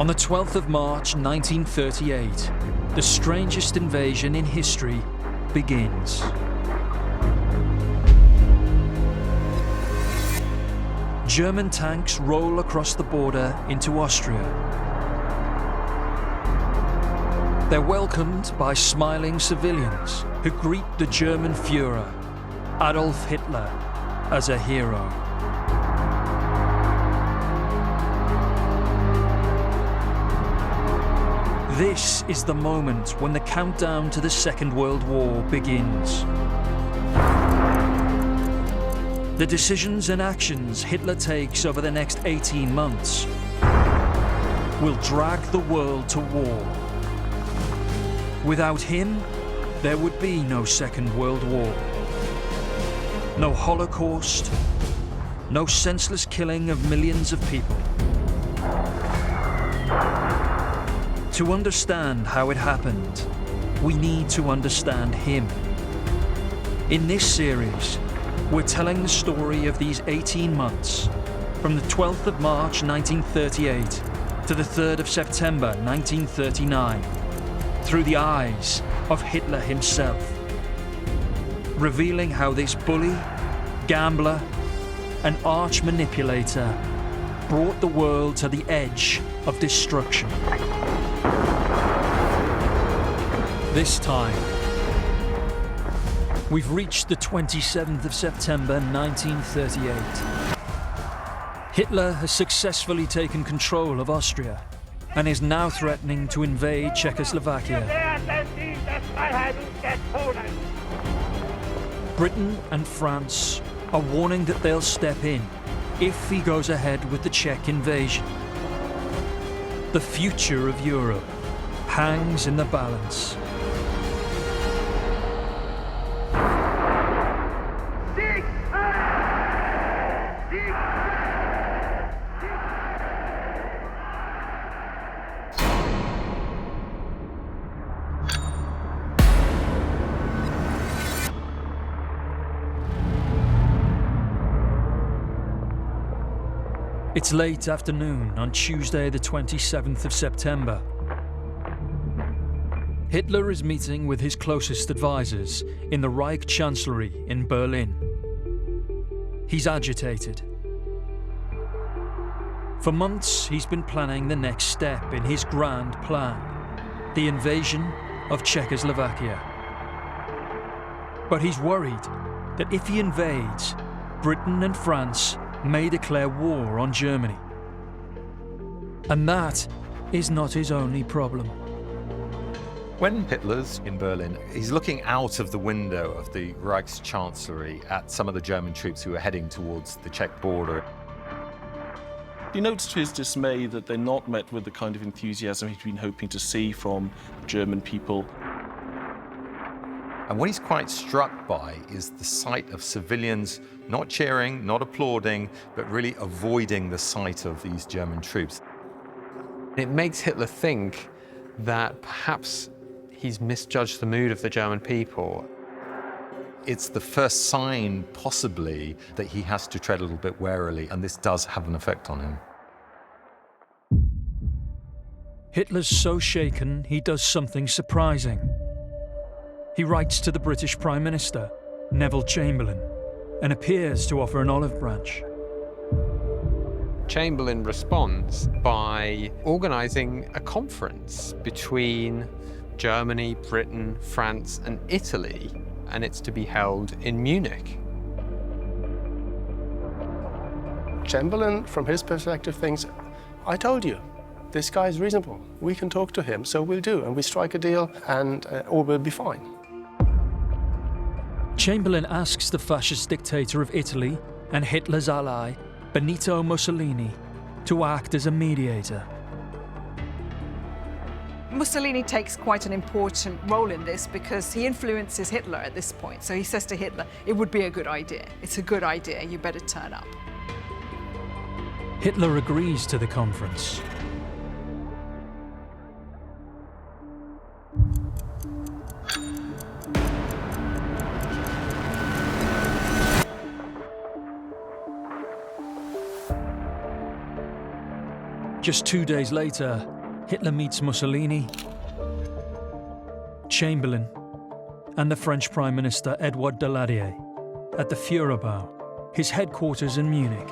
On the 12th of March 1938, the strangest invasion in history begins. German tanks roll across the border into Austria. They're welcomed by smiling civilians who greet the German Führer, Adolf Hitler, as a hero. This is the moment when the countdown to the Second World War begins. The decisions and actions Hitler takes over the next 18 months will drag the world to war. Without him, there would be no Second World War. No Holocaust, no senseless killing of millions of people. To understand how it happened, we need to understand him. In this series, we're telling the story of these 18 months, from the 12th of March 1938 to the 3rd of September 1939, through the eyes of Hitler himself, revealing how this bully, gambler, and arch manipulator brought the world to the edge of destruction. This time, we've reached the 27th of September 1938. Hitler has successfully taken control of Austria and is now threatening to invade Czechoslovakia. Britain and France are warning that they'll step in if he goes ahead with the Czech invasion. The future of Europe hangs in the balance. It's late afternoon on Tuesday the 27th of September. Hitler is meeting with his closest advisors in the Reich Chancellery in Berlin. He's agitated. For months, he's been planning the next step in his grand plan, the invasion of Czechoslovakia. But he's worried that if he invades, Britain and France may declare war on Germany. And that is not his only problem. When Hitler's in Berlin, he's looking out of the window of the Reichschancellery at some of the German troops who are heading towards the Czech border. He notes to his dismay that they're not met with the kind of enthusiasm he'd been hoping to see from German people. And what he's quite struck by is the sight of civilians not cheering, not applauding, but really avoiding the sight of these German troops. It makes Hitler think that perhaps he's misjudged the mood of the German people. It's the first sign, possibly, that he has to tread a little bit warily, and this does have an effect on him. Hitler's so shaken, he does something surprising. He writes to the British Prime Minister, Neville Chamberlain, and appears to offer an olive branch. Chamberlain responds by organising a conference between Germany, Britain, France, and Italy, and it's to be held in Munich. Chamberlain, from his perspective, thinks, I told you, this guy is reasonable. We can talk to him, so we'll do, and we strike a deal, and all will be fine. Chamberlain asks the fascist dictator of Italy and Hitler's ally, Benito Mussolini, to act as a mediator. Mussolini takes quite an important role in this because he influences Hitler at this point. So he says to Hitler, it would be a good idea. It's a good idea, you better turn up. Hitler agrees to the conference. Just 2 days later, Hitler meets Mussolini, Chamberlain, and the French Prime Minister Edouard Daladier at the Führerbau, his headquarters in Munich.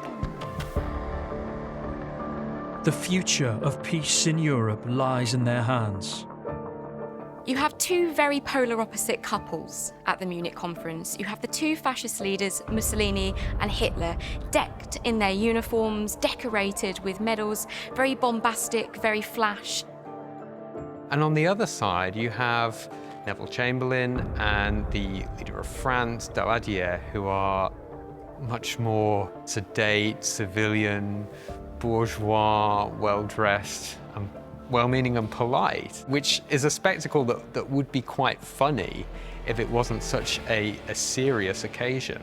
The future of peace in Europe lies in their hands. You have two very polar opposite couples at the Munich conference. You have the two fascist leaders, Mussolini and Hitler, decked in their uniforms, decorated with medals, very bombastic, very flash. And on the other side, you have Neville Chamberlain and the leader of France, Daladier, who are much more sedate, civilian, bourgeois, well-dressed, and well-meaning and polite, which is a spectacle that would be quite funny if it wasn't such a serious occasion.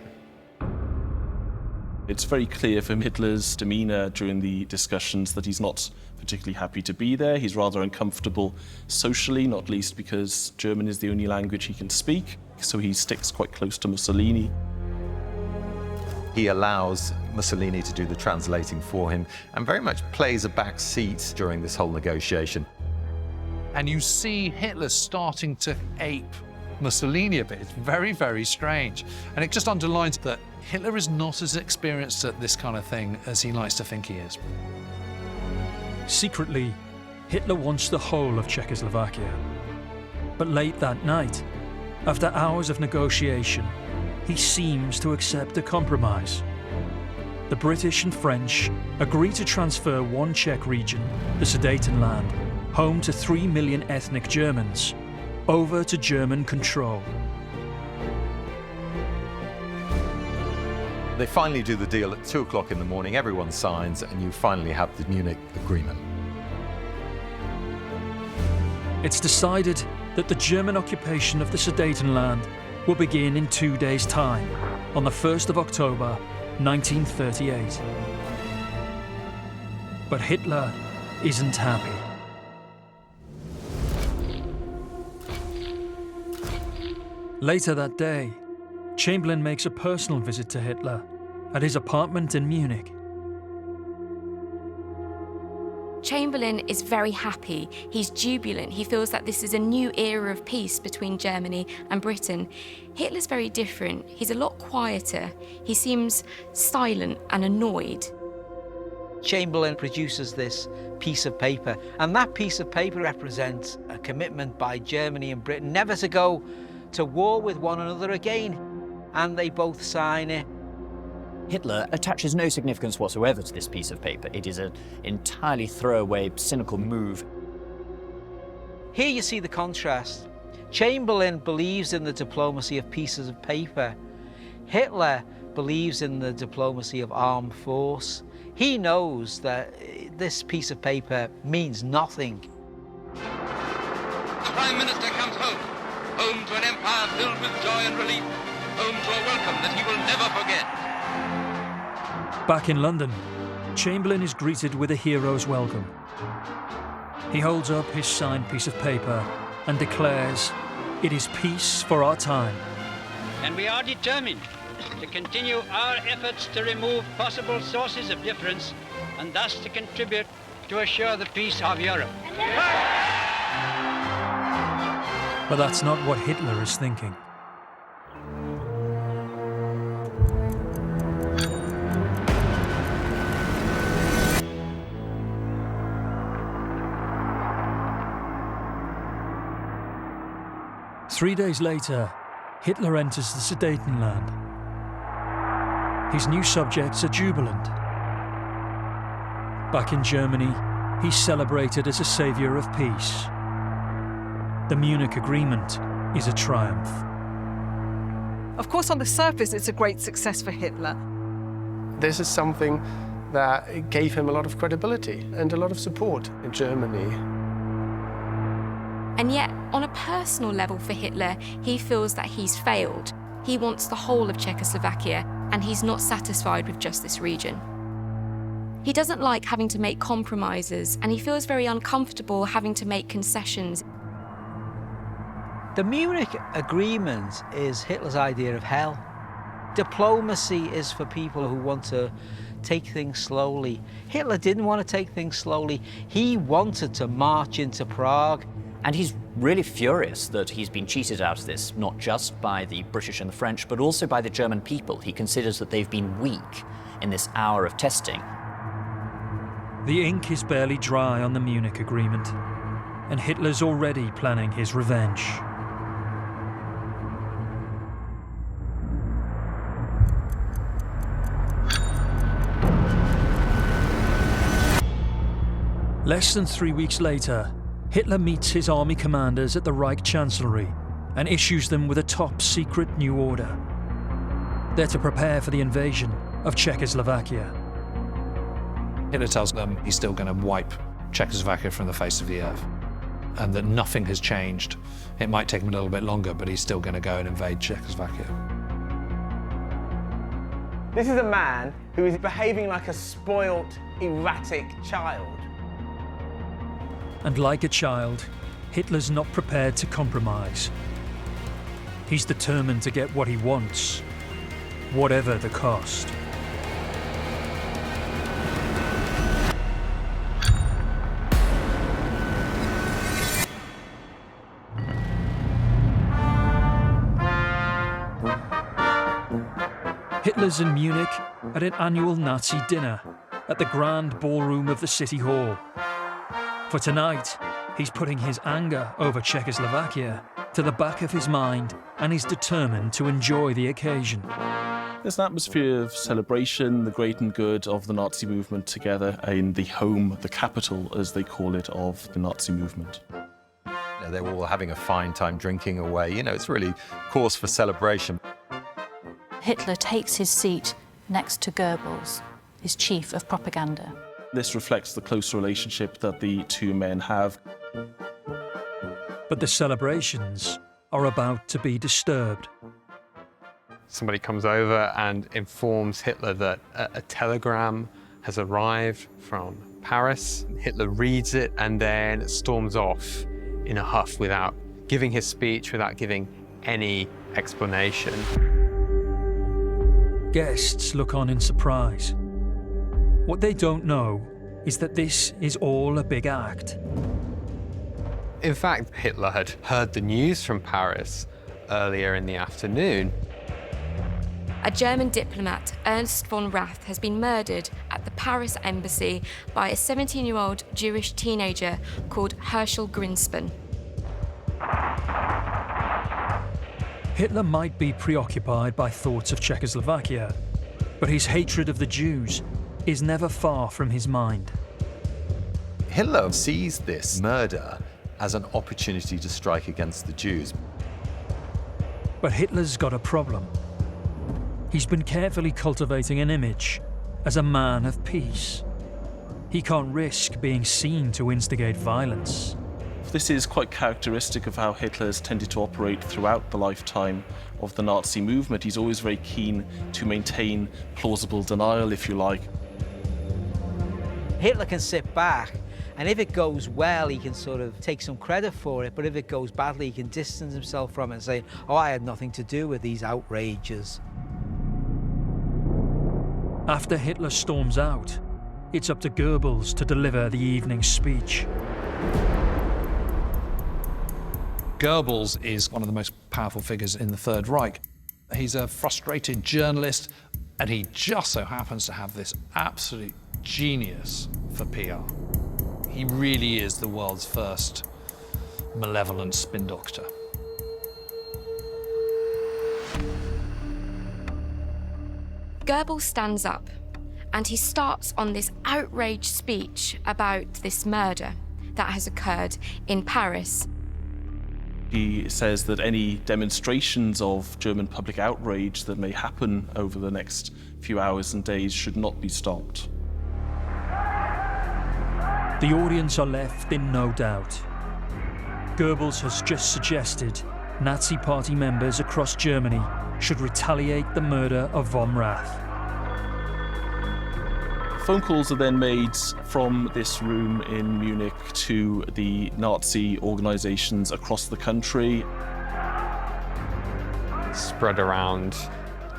It's very clear from Hitler's demeanour during the discussions that he's not particularly happy to be there. He's rather uncomfortable socially, not least because German is the only language he can speak, so he sticks quite close to Mussolini. He allows Mussolini to do the translating for him and very much plays a back seat during this whole negotiation. And you see Hitler starting to ape Mussolini a bit. It's very, very strange. And it just underlines that Hitler is not as experienced at this kind of thing as he likes to think he is. Secretly, Hitler wants the whole of Czechoslovakia. But late that night, after hours of negotiation, he seems to accept a compromise. The British and French agree to transfer one Czech region, the Sudetenland, home to 3 million ethnic Germans, over to German control. They finally do the deal at 2 o'clock in the morning, everyone signs, and you finally have the Munich Agreement. It's decided that the German occupation of the Sudetenland will begin in 2 days' time, on the 1st of October, 1938. But Hitler isn't happy. Later that day, Chamberlain makes a personal visit to Hitler at his apartment in Munich. Chamberlain is very happy. He's jubilant. He feels that this is a new era of peace between Germany and Britain. Hitler's very different. He's a lot quieter. He seems silent and annoyed. Chamberlain produces this piece of paper, and that piece of paper represents a commitment by Germany and Britain never to go to war with one another again, and they both sign it. Hitler attaches no significance whatsoever to this piece of paper. It is an entirely throwaway, cynical move. Here you see the contrast. Chamberlain believes in the diplomacy of pieces of paper. Hitler believes in the diplomacy of armed force. He knows that this piece of paper means nothing. The Prime Minister comes home to an empire filled with joy and relief, home to a welcome that he will never forget. Back in London, Chamberlain is greeted with a hero's welcome. He holds up his signed piece of paper and declares, "It is peace for our time." And we are determined to continue our efforts to remove possible sources of difference and thus to contribute to assure the peace of Europe. But that's not what Hitler is thinking. Three days later, Hitler enters the Sudetenland. His new subjects are jubilant. Back in Germany, he's celebrated as a savior of peace. The Munich Agreement is a triumph. Of course, on the surface, it's a great success for Hitler. This is something that gave him a lot of credibility and a lot of support in Germany. And yet, on a personal level for Hitler, he feels that he's failed. He wants the whole of Czechoslovakia, and he's not satisfied with just this region. He doesn't like having to make compromises, and he feels very uncomfortable having to make concessions. The Munich Agreement is Hitler's idea of hell. Diplomacy is for people who want to take things slowly. Hitler didn't want to take things slowly. He wanted to march into Prague. And he's really furious that he's been cheated out of this, not just by the British and the French, but also by the German people. He considers that they've been weak in this hour of testing. The ink is barely dry on the Munich agreement, and Hitler's already planning his revenge. Less than 3 weeks later, Hitler meets his army commanders at the Reich Chancellery and issues them with a top-secret new order. They're to prepare for the invasion of Czechoslovakia. Hitler tells them he's still going to wipe Czechoslovakia from the face of the earth, and that nothing has changed. It might take him a little bit longer, but he's still going to go and invade Czechoslovakia. This is a man who is behaving like a spoilt, erratic child. And like a child, Hitler's not prepared to compromise. He's determined to get what he wants, whatever the cost. Hitler's in Munich at an annual Nazi dinner at the grand ballroom of the City Hall. For tonight, he's putting his anger over Czechoslovakia to the back of his mind and is determined to enjoy the occasion. There's an atmosphere of celebration, the great and good of the Nazi movement together in the home, the capital, as they call it, of the Nazi movement. They're all having a fine time drinking away. It's really cause for celebration. Hitler takes his seat next to Goebbels, his chief of propaganda. This reflects the close relationship that the two men have. But the celebrations are about to be disturbed. Somebody comes over and informs Hitler that a telegram has arrived from Paris. Hitler reads it and then storms off in a huff without giving his speech, without giving any explanation. Guests look on in surprise. What they don't know is that this is all a big act. In fact, Hitler had heard the news from Paris earlier in the afternoon. A German diplomat, Ernst von Rath, has been murdered at the Paris embassy by a 17-year-old Jewish teenager called Herschel Grinspan. Hitler might be preoccupied by thoughts of Czechoslovakia, but his hatred of the Jews is never far from his mind. Hitler sees this murder as an opportunity to strike against the Jews. But Hitler's got a problem. He's been carefully cultivating an image as a man of peace. He can't risk being seen to instigate violence. This is quite characteristic of how Hitler has tended to operate throughout the lifetime of the Nazi movement. He's always very keen to maintain plausible denial, if you like. Hitler can sit back, and if it goes well, he can sort of take some credit for it, but if it goes badly, he can distance himself from it and say, oh, I had nothing to do with these outrages. After Hitler storms out, it's up to Goebbels to deliver the evening speech. Goebbels is one of the most powerful figures in the Third Reich. He's a frustrated journalist, and he just so happens to have this absolute genius for PR. He really is the world's first malevolent spin doctor. Goebbels stands up and he starts on this outraged speech about this murder that has occurred in Paris. He says that any demonstrations of German public outrage that may happen over the next few hours and days should not be stopped. The audience are left in no doubt. Goebbels has just suggested Nazi Party members across Germany should retaliate the murder of von Rath. Phone calls are then made from this room in Munich to the Nazi organizations across the country. Spread around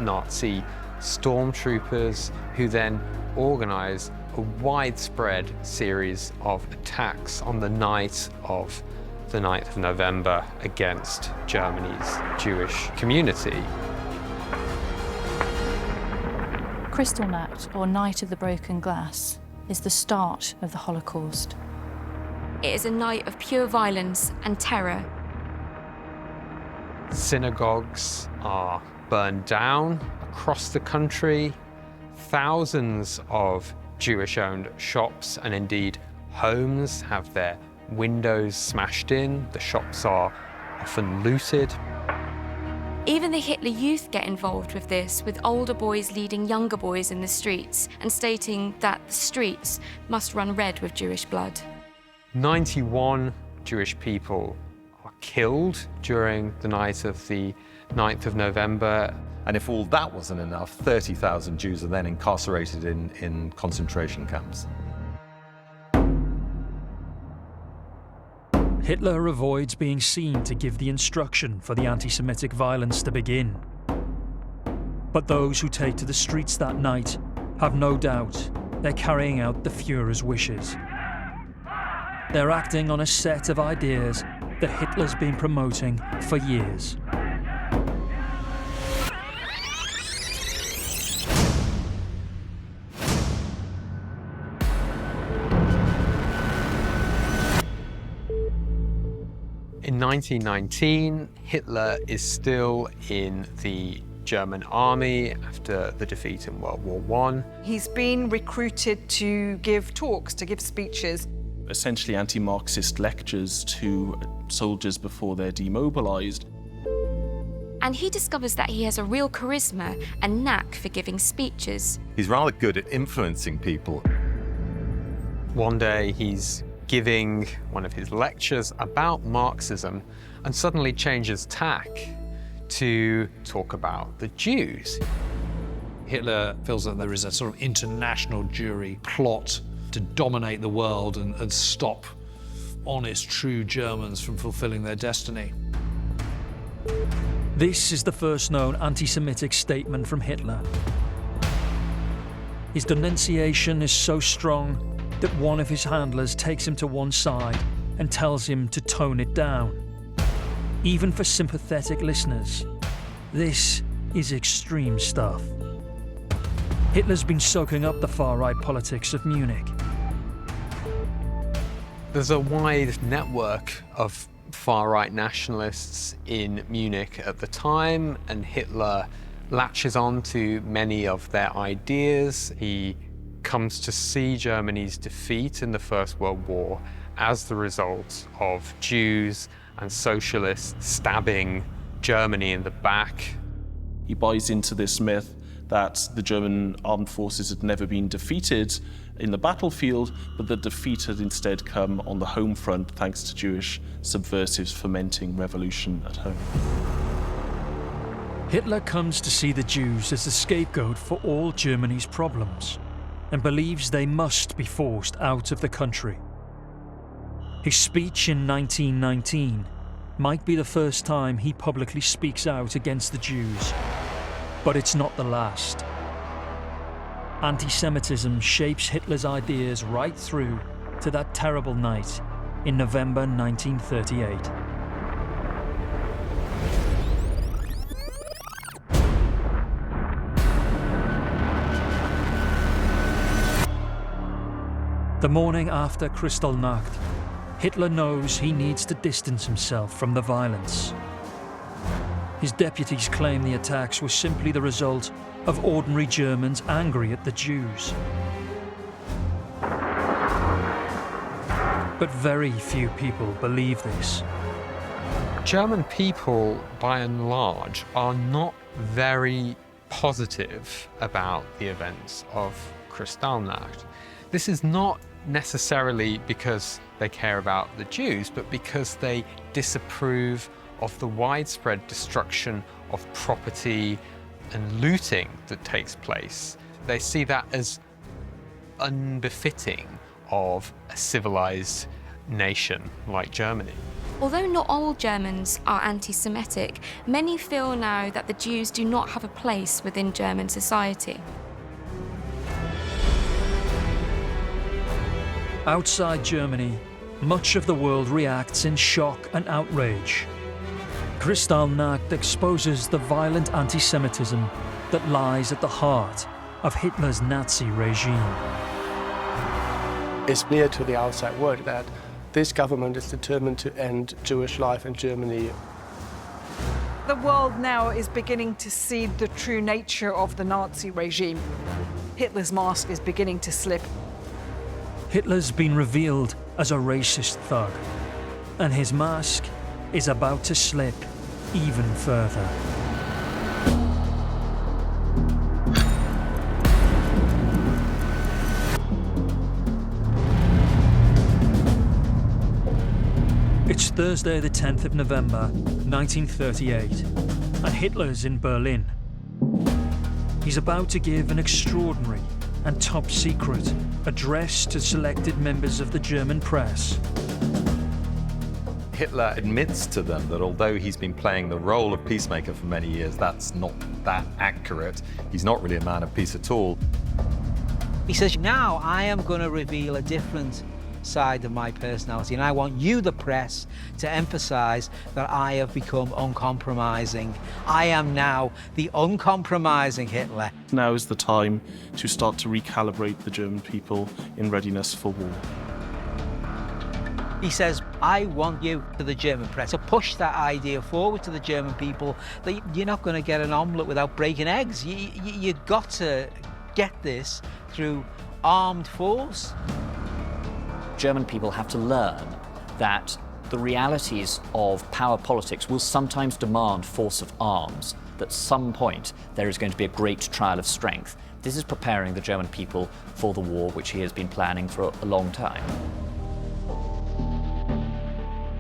Nazi stormtroopers who then organize a widespread series of attacks on the night of the 9th of November against Germany's Jewish community. Kristallnacht, or Night of the Broken Glass, is the start of the Holocaust. It is a night of pure violence and terror. Synagogues are burned down across the country. Thousands of Jewish-owned shops and indeed homes have their windows smashed in. The shops are often looted. Even the Hitler Youth get involved with this, with older boys leading younger boys in the streets and stating that the streets must run red with Jewish blood. 91 Jewish people are killed during the night of the 9th of November. And if all that wasn't enough, 30,000 Jews are then incarcerated in concentration camps. Hitler avoids being seen to give the instruction for the anti-Semitic violence to begin. But those who take to the streets that night have no doubt they're carrying out the Führer's wishes. They're acting on a set of ideas that Hitler's been promoting for years. In 1919, Hitler is still in the German army after the defeat in World War I. He's been recruited to give talks, to give speeches. Essentially anti-Marxist lectures to soldiers before they're demobilized. And he discovers that he has a real charisma and knack for giving speeches. He's rather good at influencing people. One day he's giving one of his lectures about Marxism and suddenly changes tack to talk about the Jews. Hitler feels that there is a sort of international Jewry plot to dominate the world and stop honest, true Germans from fulfilling their destiny. This is the first known anti-Semitic statement from Hitler. His denunciation is so strong that one of his handlers takes him to one side and tells him to tone it down. Even for sympathetic listeners, this is extreme stuff. Hitler's been soaking up the far-right politics of Munich. There's a wide network of far-right nationalists in Munich at the time, and Hitler latches on to many of their ideas. He comes to see Germany's defeat in the First World War as the result of Jews and socialists stabbing Germany in the back. He buys into this myth that the German armed forces had never been defeated in the battlefield, but the defeat had instead come on the home front thanks to Jewish subversives fomenting revolution at home. Hitler comes to see the Jews as the scapegoat for all Germany's problems, and believes they must be forced out of the country. His speech in 1919 might be the first time he publicly speaks out against the Jews, but it's not the last. Anti-Semitism shapes Hitler's ideas right through to that terrible night in November 1938. The morning after Kristallnacht, Hitler knows he needs to distance himself from the violence. His deputies claim the attacks were simply the result of ordinary Germans angry at the Jews. But very few people believe this. German people, by and large, are not very positive about the events of Kristallnacht. This is not necessarily because they care about the Jews, but because they disapprove of the widespread destruction of property and looting that takes place. They see that as unbefitting of a civilized nation like Germany. Although not all Germans are anti-Semitic, many feel now that the Jews do not have a place within German society. Outside Germany, much of the world reacts in shock and outrage. Kristallnacht exposes the violent anti-Semitism that lies at the heart of Hitler's Nazi regime. It's clear to the outside world that this government is determined to end Jewish life in Germany. The world now is beginning to see the true nature of the Nazi regime. Hitler's mask is beginning to slip. Hitler's been revealed as a racist thug, and his mask is about to slip even further. It's Thursday the 10th of November, 1938, and Hitler's in Berlin. He's about to give an extraordinary and top secret address to selected members of the German press. Hitler admits to them that although he's been playing the role of peacemaker for many years, that's not that accurate. He's not really a man of peace at all. He says, now I am going to reveal a different side of my personality, and I want you, the press, to emphasize that I have become uncompromising. I am now the uncompromising Hitler. Now is the time to start to recalibrate the German people in readiness for war. He says, I want you, to the German press, to push that idea forward to the German people that you're not going to get an omelette without breaking eggs. You've got to get this through armed force. German people have to learn that the realities of power politics will sometimes demand force of arms, that at some point there is going to be a great trial of strength. This is preparing the German people for the war which he has been planning for a long time.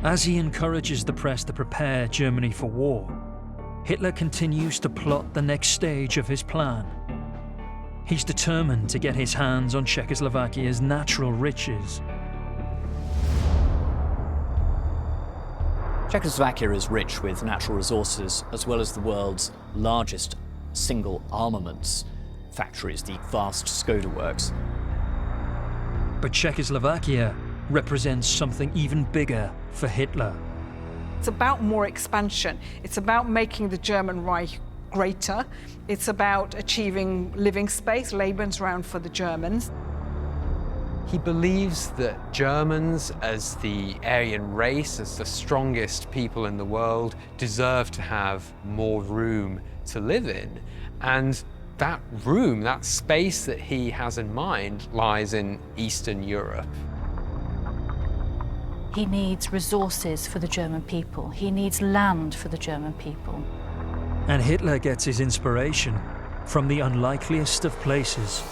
As he encourages the press to prepare Germany for war, Hitler continues to plot the next stage of his plan. He's determined to get his hands on Czechoslovakia's natural riches. Czechoslovakia is rich with natural resources as well as the world's largest single armaments factories, the vast Skoda works. But Czechoslovakia represents something even bigger for Hitler. It's about more expansion. It's about making the German Reich greater. It's about achieving living space, Lebensraum for the Germans. He believes that Germans, as the Aryan race, as the strongest people in the world, deserve to have more room to live in. And that room, that space that he has in mind, lies in Eastern Europe. He needs resources for the German people. He needs land for the German people. And Hitler gets his inspiration from the unlikeliest of places.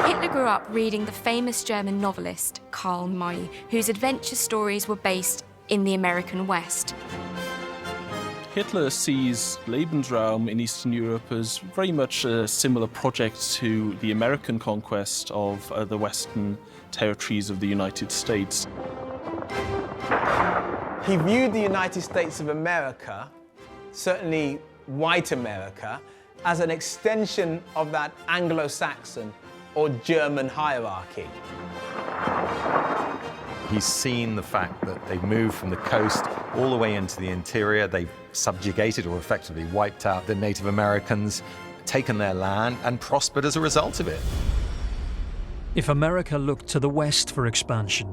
Hitler grew up reading the famous German novelist Karl May, whose adventure stories were based in the American West. Hitler sees Lebensraum in Eastern Europe as very much a similar project to the American conquest of the western territories of the United States. He viewed the United States of America, certainly white America, as an extension of that Anglo-Saxon or German hierarchy. He's seen the fact that they've moved from the coast all the way into the interior. They've subjugated or effectively wiped out the Native Americans, taken their land, and prospered as a result of it. If America looked to the west for expansion,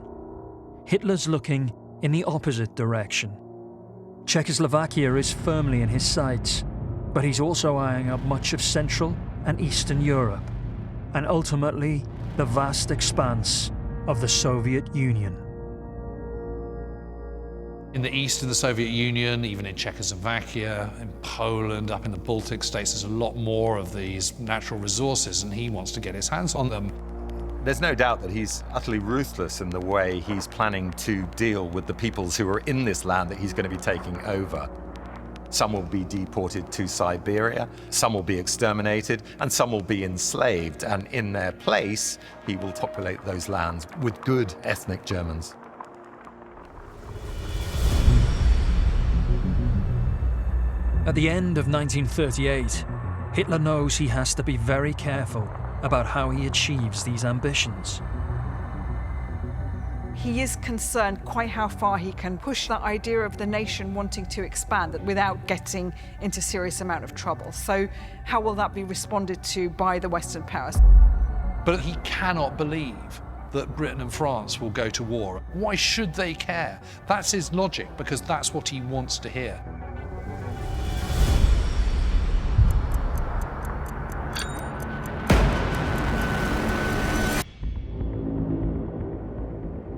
Hitler's looking in the opposite direction. Czechoslovakia is firmly in his sights, but he's also eyeing up much of Central and Eastern Europe, and ultimately the vast expanse of the Soviet Union. In the east of the Soviet Union, even in Czechoslovakia, in Poland, up in the Baltic states, there's a lot more of these natural resources, and he wants to get his hands on them. There's no doubt that he's utterly ruthless in the way he's planning to deal with the peoples who are in this land that he's going to be taking over. Some will be deported to Siberia, some will be exterminated, and some will be enslaved. And in their place, he will populate those lands with good ethnic Germans. At the end of 1938, Hitler knows he has to be very careful about how he achieves these ambitions. He is concerned quite how far he can push that idea of the nation wanting to expand without getting into serious amount of trouble. So how will that be responded to by the Western powers? But he cannot believe that Britain and France will go to war. Why should they care? That's his logic, because that's what he wants to hear.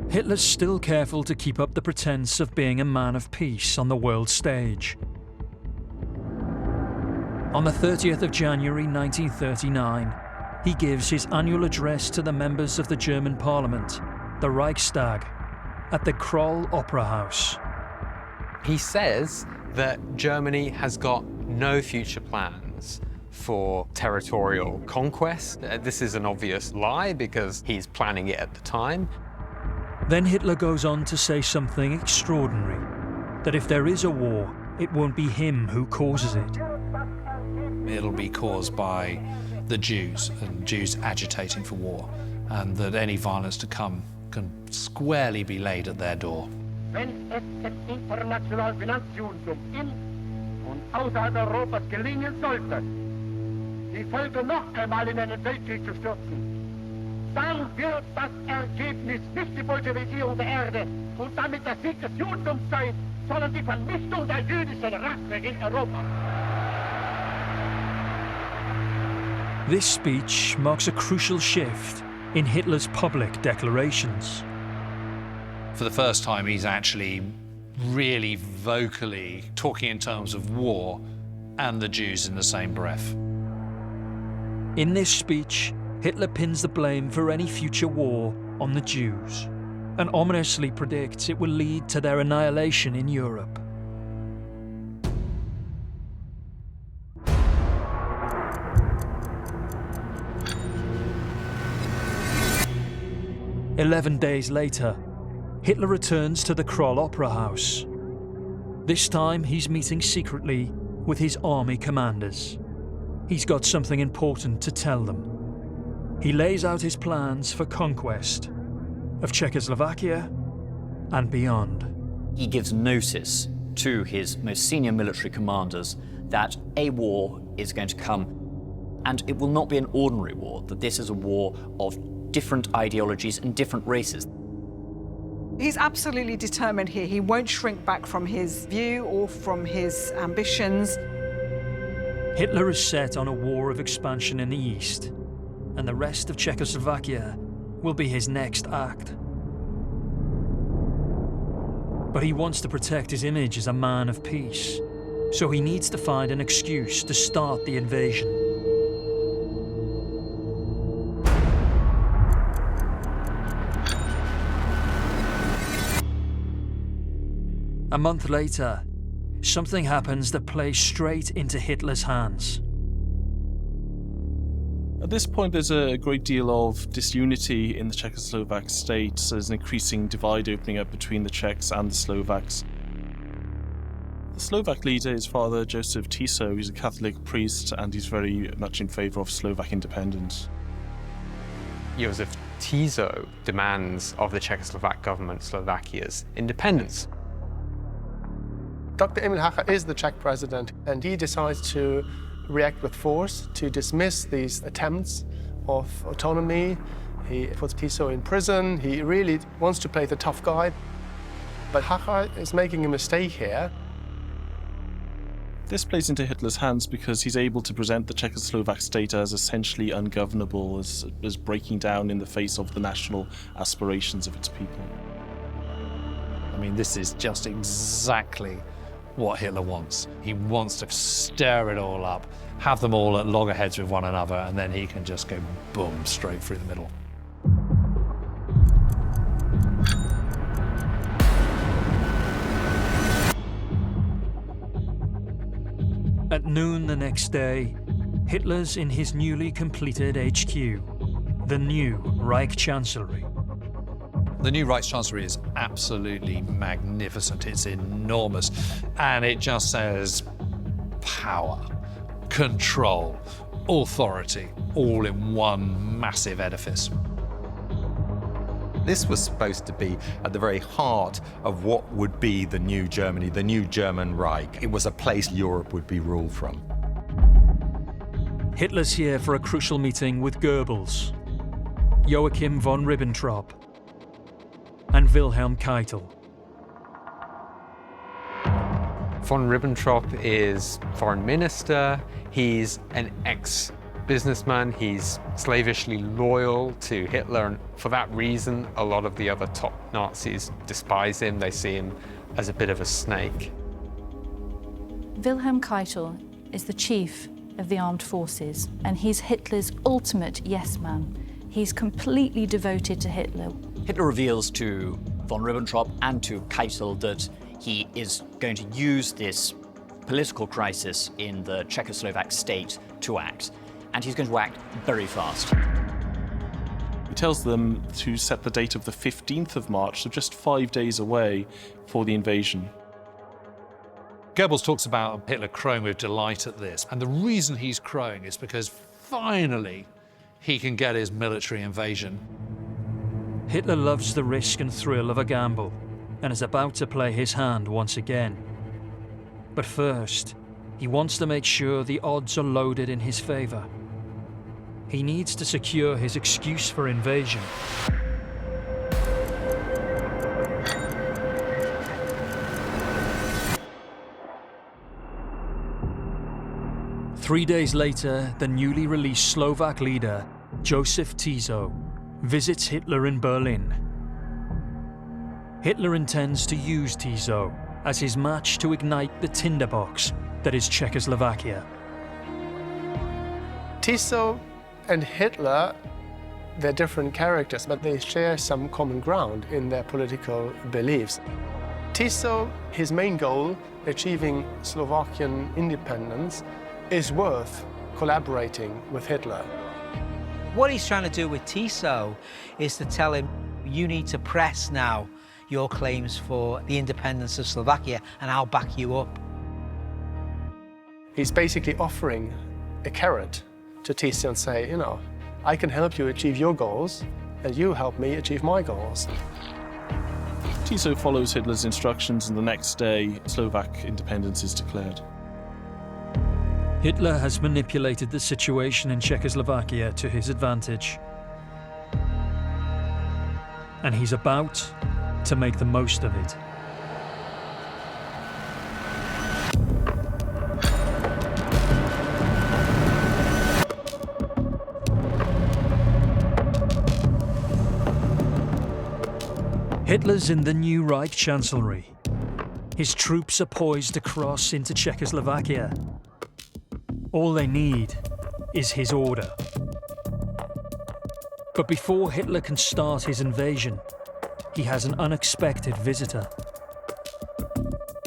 Hitler's still careful to keep up the pretense of being a man of peace on the world stage. On the 30th of January 1939, he gives his annual address to the members of the German parliament, the Reichstag, at the Kroll Opera House. He says that Germany has got no future plans for territorial conquest. This is an obvious lie because he's planning it at the time. Then Hitler goes on to say something extraordinary, that if there is a war, it won't be him who causes it. It'll be caused by the Jews and Jews agitating for war, and that any violence to come can squarely be laid at their door. Wenn es dem internationalen Finanzjudentum in und außerhalb Europas gelingen sollte, die Völker noch einmal in einen Weltkrieg zu stürzen, dann wird das Ergebnis nicht die Bolschewisierung der Erde und damit der Sieg des Judentums sein, sondern die Vernichtung der jüdischen Rasse in Europa. This speech marks a crucial shift in Hitler's public declarations. For the first time, he's actually really vocally talking in terms of war and the Jews in the same breath. In this speech, Hitler pins the blame for any future war on the Jews and ominously predicts it will lead to their annihilation in Europe. "11 days later, Hitler returns to the Kroll Opera House. This time he's meeting secretly with his army commanders. He's got something important to tell them. He lays out his plans for conquest of Czechoslovakia and beyond. He gives notice to his most senior military commanders that a war is going to come, and it will not be an ordinary war, that this is a war of different ideologies and different races. He's absolutely determined here. He won't shrink back from his view or from his ambitions. Hitler is set on a war of expansion in the east, and the rest of Czechoslovakia will be his next act. But he wants to protect his image as a man of peace, so he needs to find an excuse to start the invasion. A month later, something happens that plays straight into Hitler's hands. At this point, there's a great deal of disunity in the Czechoslovak state. So there's an increasing divide opening up between the Czechs and the Slovaks. The Slovak leader is Father Joseph Tiso. He's a Catholic priest, and he's very much in favor of Slovak independence. Joseph Tiso demands of the Czechoslovak government Slovakia's independence. Dr. Emil Hacha is the Czech president, and he decides to react with force to dismiss these attempts of autonomy. He puts Tiso in prison. He really wants to play the tough guy. But Hacha is making a mistake here. This plays into Hitler's hands because he's able to present the Czechoslovak state as essentially ungovernable, as breaking down in the face of the national aspirations of its people. I mean, this is just exactly what Hitler wants. He wants to stir it all up, have them all at loggerheads with one another, and then he can just go boom, straight through the middle. At noon the next day, Hitler's in his newly completed HQ, the new Reich Chancellery. The new Reichschancellery is absolutely magnificent. It's enormous. And it just says power, control, authority, all in one massive edifice. This was supposed to be at the very heart of what would be the new Germany, the new German Reich. It was a place Europe would be ruled from. Hitler's here for a crucial meeting with Goebbels, Joachim von Ribbentrop, and Wilhelm Keitel. Von Ribbentrop is foreign minister. He's an ex-businessman. He's slavishly loyal to Hitler, and for that reason, a lot of the other top Nazis despise him. They see him as a bit of a snake. Wilhelm Keitel is the chief of the armed forces, and he's Hitler's ultimate yes man. He's completely devoted to Hitler. Hitler reveals to von Ribbentrop and to Keitel that he is going to use this political crisis in the Czechoslovak state to act, and he's going to act very fast. He tells them to set the date of the 15th of March, so just 5 days away, for the invasion. Goebbels talks about Hitler crowing with delight at this, and the reason he's crowing is because finally he can get his military invasion. Hitler loves the risk and thrill of a gamble, and is about to play his hand once again. But first, he wants to make sure the odds are loaded in his favor. He needs to secure his excuse for invasion. Three days later, the newly released Slovak leader, Joseph Tiso, visits Hitler in Berlin. Hitler intends to use Tiso as his match to ignite the tinderbox that is Czechoslovakia. Tiso and Hitler, they're different characters, but they share some common ground in their political beliefs. Tiso, his main goal, achieving Slovakian independence, is worth collaborating with Hitler. What he's trying to do with Tiso is to tell him, you need to press now your claims for the independence of Slovakia, and I'll back you up. He's basically offering a carrot to Tiso and say, you know, I can help you achieve your goals, and you help me achieve my goals. Tiso follows Hitler's instructions, and the next day, Slovak independence is declared. Hitler has manipulated the situation in Czechoslovakia to his advantage. And he's about to make the most of it. Hitler's in the new Reich Chancellery. His troops are poised to cross into Czechoslovakia. All they need is his order. But before Hitler can start his invasion, he has an unexpected visitor.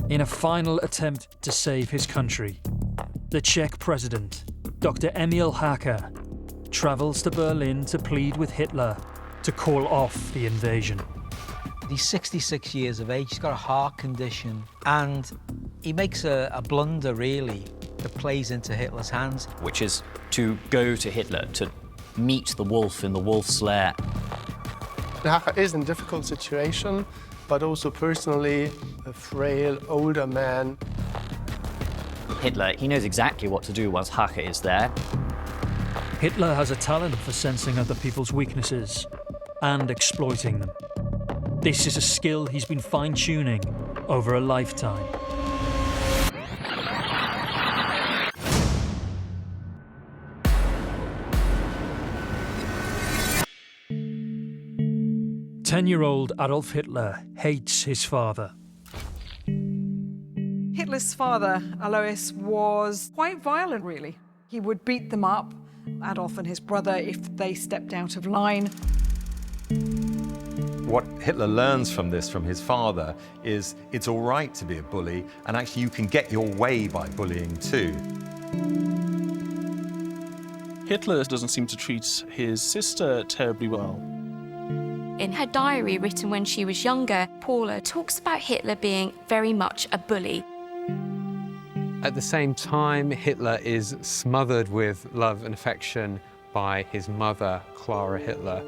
In a final attempt to save his country, the Czech president, Dr. Emil Hacha, travels to Berlin to plead with Hitler to call off the invasion. He's 66 years of age, he's got a heart condition, and he makes a blunder, really, that plays into Hitler's hands. Which is to go to Hitler, to meet the wolf in the wolf's lair. Hacha is in a difficult situation, but also personally a frail, older man. Hitler, he knows exactly what to do once Hacha is there. Hitler has a talent for sensing other people's weaknesses and exploiting them. This is a skill he's been fine-tuning over a lifetime. Ten-year-old Adolf Hitler hates his father. Hitler's father, Alois, was quite violent, really. He would beat them up, Adolf and his brother, if they stepped out of line. What Hitler learns from this, from his father, is it's all right to be a bully, and actually you can get your way by bullying too. Hitler doesn't seem to treat his sister terribly well. In her diary written when she was younger, Paula talks about Hitler being very much a bully. At the same time, Hitler is smothered with love and affection by his mother, Clara Hitler.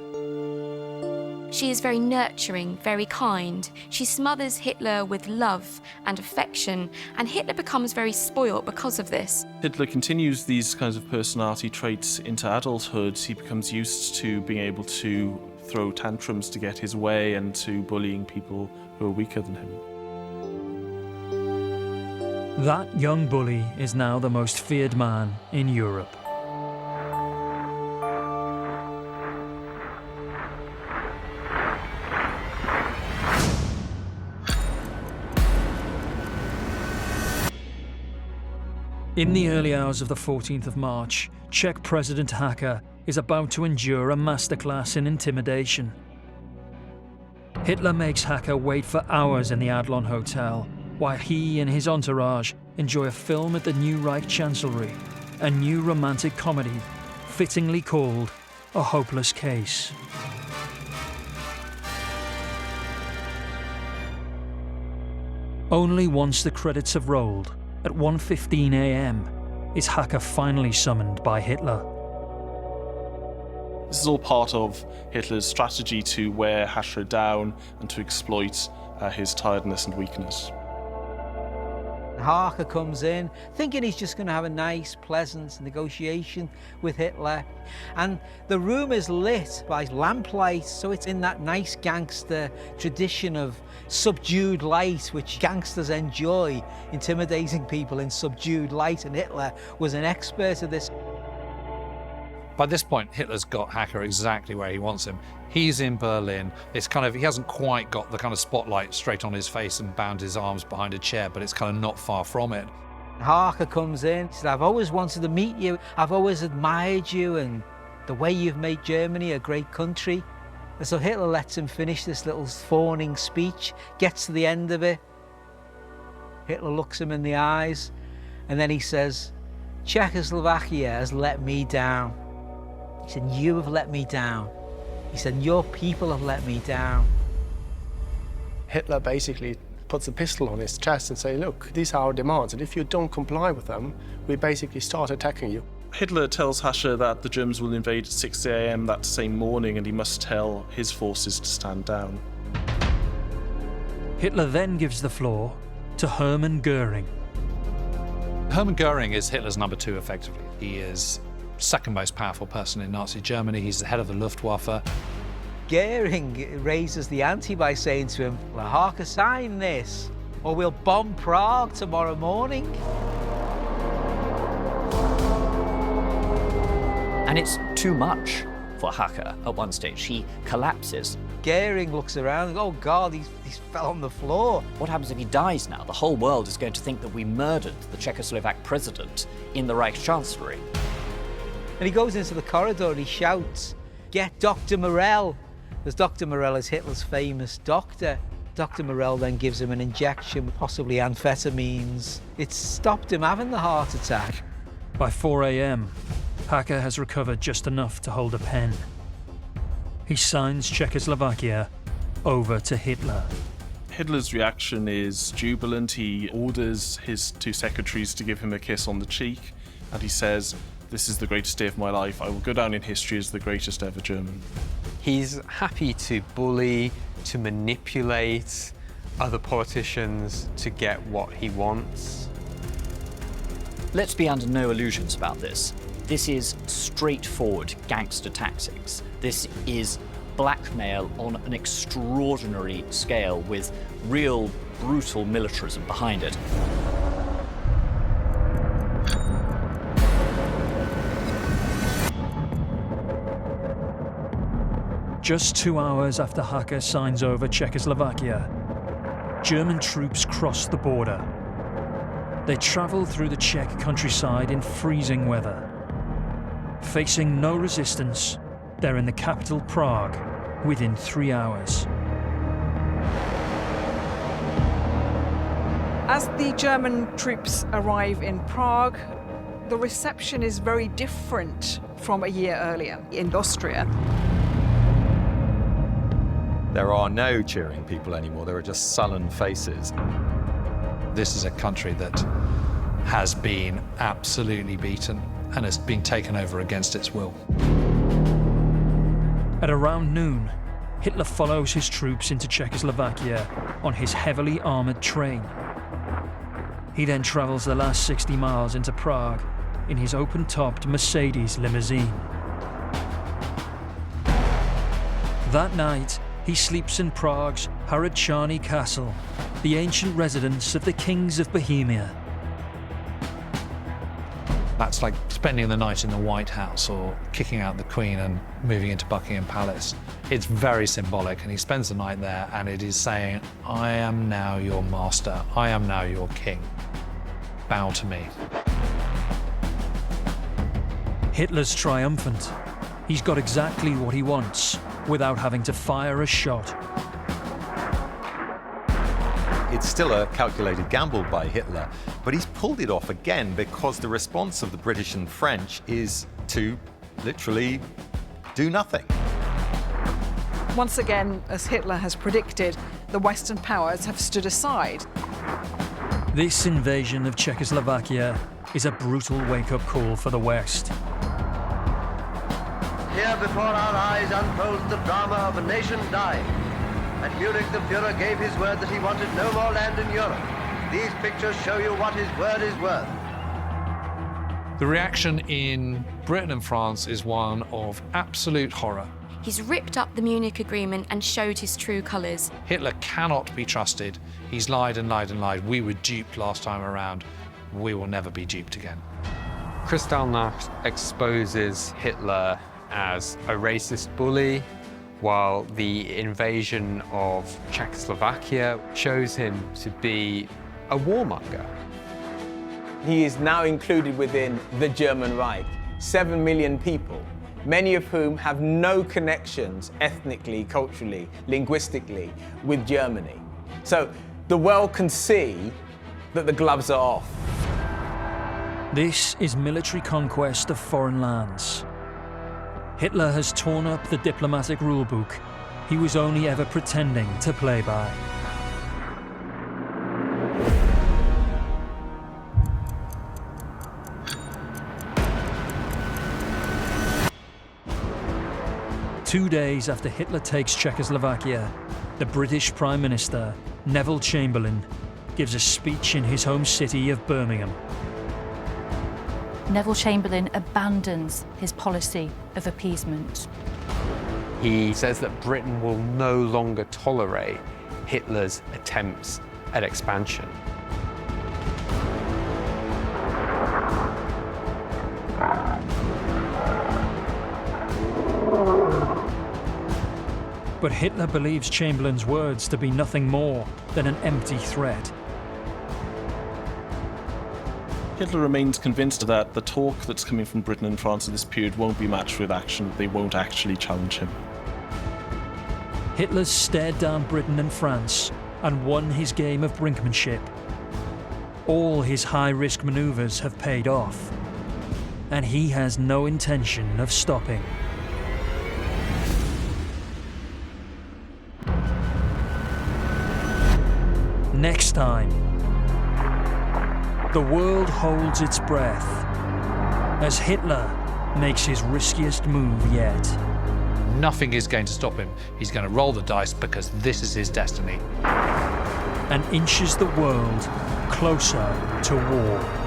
She is very nurturing, very kind. She smothers Hitler with love and affection, and Hitler becomes very spoiled because of this. Hitler continues these kinds of personality traits into adulthood. He becomes used to being able to throw tantrums to get his way and to bullying people who are weaker than him. That young bully is now the most feared man in Europe. In the early hours of the 14th of March, Czech President Hacha is about to endure a masterclass in intimidation. Hitler makes Hacha wait for hours in the Adlon Hotel, while he and his entourage enjoy a film at the new Reich Chancellery, a new romantic comedy, fittingly called A Hopeless Case. Only once the credits have rolled, at 1:15 a.m., is Hacha finally summoned by Hitler. This is all part of Hitler's strategy to wear Hacha down and to exploit his tiredness and weakness. Hacha comes in thinking he's just going to have a nice, pleasant negotiation with Hitler. And the room is lit by lamplight, so it's in that nice gangster tradition of subdued light, which gangsters enjoy, intimidating people in subdued light, and Hitler was an expert at this. By this point, Hitler's got Hacha exactly where he wants him. He's in Berlin. It's kind of, he hasn't quite got the kind of spotlight straight on his face and bound his arms behind a chair, but it's kind of not far from it. Hacha comes in, he said, I've always wanted to meet you. I've always admired you and the way you've made Germany a great country. And so Hitler lets him finish this little fawning speech, gets to the end of it. Hitler looks him in the eyes, and then he says, Czechoslovakia has let me down. He said, you have let me down. He said, your people have let me down. Hitler basically puts a pistol on his chest and says, look, these are our demands, and if you don't comply with them, we basically start attacking you. Hitler tells Hacha that the Germans will invade at 6 a.m. that same morning, and he must tell his forces to stand down. Hitler then gives the floor to Hermann Goering. Hermann Goering is Hitler's number two, effectively. He is second most powerful person in Nazi Germany. He's the head of the Luftwaffe. Goering raises the ante by saying to him, well, Hacha, sign this, or we'll bomb Prague tomorrow morning. And it's too much for Hacha at one stage. He collapses. Goering looks around and, oh God, he's fell on the floor. What happens if he dies now? The whole world is going to think that we murdered the Czechoslovak president in the Reich Chancellery. And he goes into the corridor and he shouts, get Dr. Morell. Because Dr. Morell is Hitler's famous doctor. Dr. Morell then gives him an injection, possibly amphetamines. It stopped him having the heart attack. By 4 a.m., Hacha has recovered just enough to hold a pen. He signs Czechoslovakia over to Hitler. Hitler's reaction is jubilant. He orders his two secretaries to give him a kiss on the cheek, and he says, this is the greatest day of my life. I will go down in history as the greatest ever German. He's happy to bully, to manipulate other politicians to get what he wants. Let's be under no illusions about this. This is straightforward gangster tactics. This is blackmail on an extraordinary scale with real brutal militarism behind it. Just 2 hours after Hacha signs over Czechoslovakia, German troops cross the border. They travel through the Czech countryside in freezing weather. Facing no resistance, they're in the capital Prague within 3 hours. As the German troops arrive in Prague, the reception is very different from a year earlier in Austria. There are no cheering people anymore. There are just sullen faces. This is a country that has been absolutely beaten and has been taken over against its will. At around noon, Hitler follows his troops into Czechoslovakia on his heavily armoured train. He then travels the last 60 miles into Prague in his open-topped Mercedes limousine. That night, he sleeps in Prague's Hradčany Castle, the ancient residence of the kings of Bohemia. That's like spending the night in the White House or kicking out the Queen and moving into Buckingham Palace. It's very symbolic, and he spends the night there, and it is saying, I am now your master, I am now your king. Bow to me. Hitler's triumphant. He's got exactly what he wants, without having to fire a shot. It's still a calculated gamble by Hitler, but he's pulled it off again because the response of the British and French is to literally do nothing. Once again, as Hitler has predicted, the Western powers have stood aside. This invasion of Czechoslovakia is a brutal wake-up call for the West. Here before our eyes unfolds the drama of a nation dying. At Munich, the Führer gave his word that he wanted no more land in Europe. These pictures show you what his word is worth. The reaction in Britain and France is one of absolute horror. He's ripped up the Munich Agreement and showed his true colours. Hitler cannot be trusted. He's lied and lied and lied. We were duped last time around. We will never be duped again. Kristallnacht exposes Hitler as a racist bully, while the invasion of Czechoslovakia shows him to be a warmonger. He is now included within the German Reich. 7 million people, many of whom have no connections ethnically, culturally, linguistically with Germany. So the world can see that the gloves are off. This is military conquest of foreign lands. Hitler has torn up the diplomatic rulebook he was only ever pretending to play by. Two days after Hitler takes Czechoslovakia, the British Prime Minister, Neville Chamberlain, gives a speech in his home city of Birmingham. Neville Chamberlain abandons his policy of appeasement. He says that Britain will no longer tolerate Hitler's attempts at expansion. But Hitler believes Chamberlain's words to be nothing more than an empty threat. Hitler remains convinced that the talk that's coming from Britain and France in this period won't be matched with action. They won't actually challenge him. Hitler's stared down Britain and France and won his game of brinkmanship. All his high-risk maneuvers have paid off, and he has no intention of stopping. Next time, the world holds its breath as Hitler makes his riskiest move yet. Nothing is going to stop him. He's going to roll the dice because this is his destiny. And inches the world closer to war.